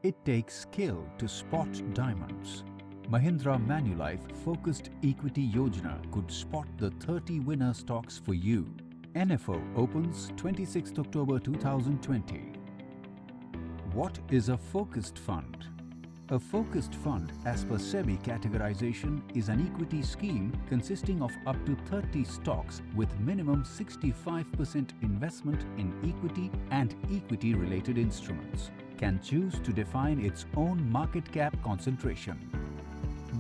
It takes skill to spot diamonds. Mahindra Manulife Focused Equity Yojana could spot the 30 winner stocks for you. NFO opens 26th October 2020. What is a focused fund? A focused fund, as per SEBI categorization, is an equity scheme consisting of up to 30 stocks with minimum 65% investment in equity and equity-related instruments. Can choose to define its own market cap concentration.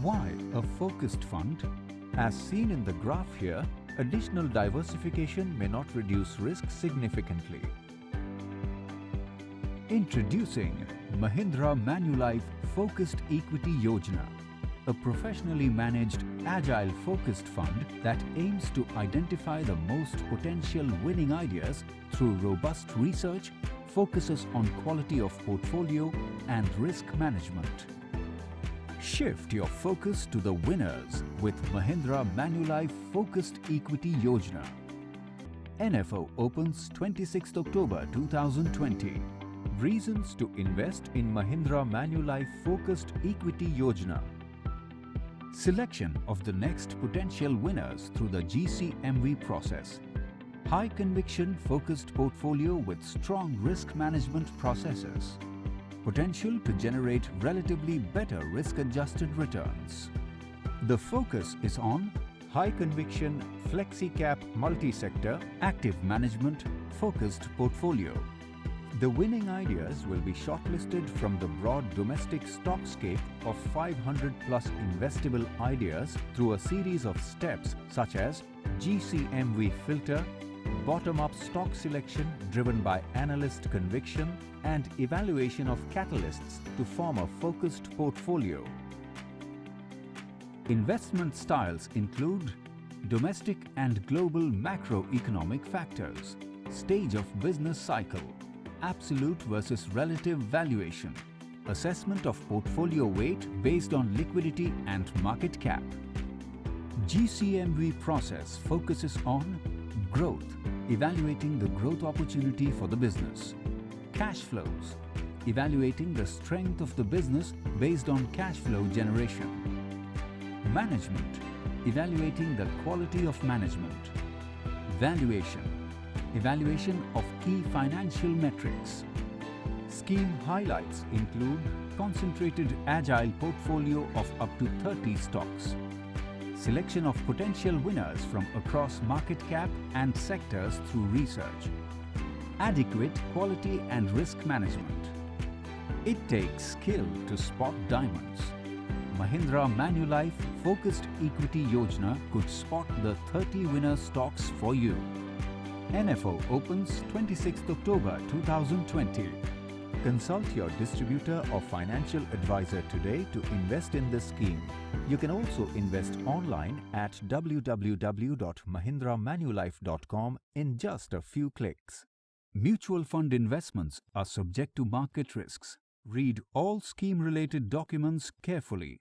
Why a focused fund? As seen in the graph here, additional diversification may not reduce risk significantly. Introducing Mahindra Manulife Focused Equity Yojana, a professionally managed, agile focused fund that aims to identify the most potential winning ideas through robust research, focuses on quality of portfolio and risk management. Shift your focus to the winners with Mahindra Manulife Focused Equity Yojana. NFO opens 26th October 2020. Reasons to invest in Mahindra Manulife Focused Equity Yojana. Selection of the next potential winners through the GCMV process. High conviction focused portfolio with strong risk management processes. Potential to generate relatively better risk-adjusted returns. The focus is on high conviction flexi-cap multi-sector active management focused portfolio. The winning ideas will be shortlisted from the broad domestic stockscape of 500 plus investable ideas through a series of steps such as GCMV filter, bottom-up stock selection driven by analyst conviction and evaluation of catalysts to form a focused portfolio. Investment styles include domestic and global macroeconomic factors, stage of business cycle, absolute versus relative valuation, assessment of portfolio weight based on liquidity and market cap. GCMV process focuses on growth, evaluating the growth opportunity for the business. Cash flows, evaluating the strength of the business based on cash flow generation. Management, evaluating the quality of management. Valuation, evaluation of key financial metrics. Scheme highlights include concentrated agile portfolio of up to 30 stocks. Selection of potential winners from across market cap and sectors through research. Adequate quality and risk management. It takes skill to spot diamonds. Mahindra Manulife Focused Equity Yojana could spot the 30 winner stocks for you. NFO opens 26th October 2020. Consult your distributor or financial advisor today to invest in this scheme. You can also invest online at www.mahindramanulife.com in just a few clicks. Mutual fund investments are subject to market risks. Read all scheme-related documents carefully.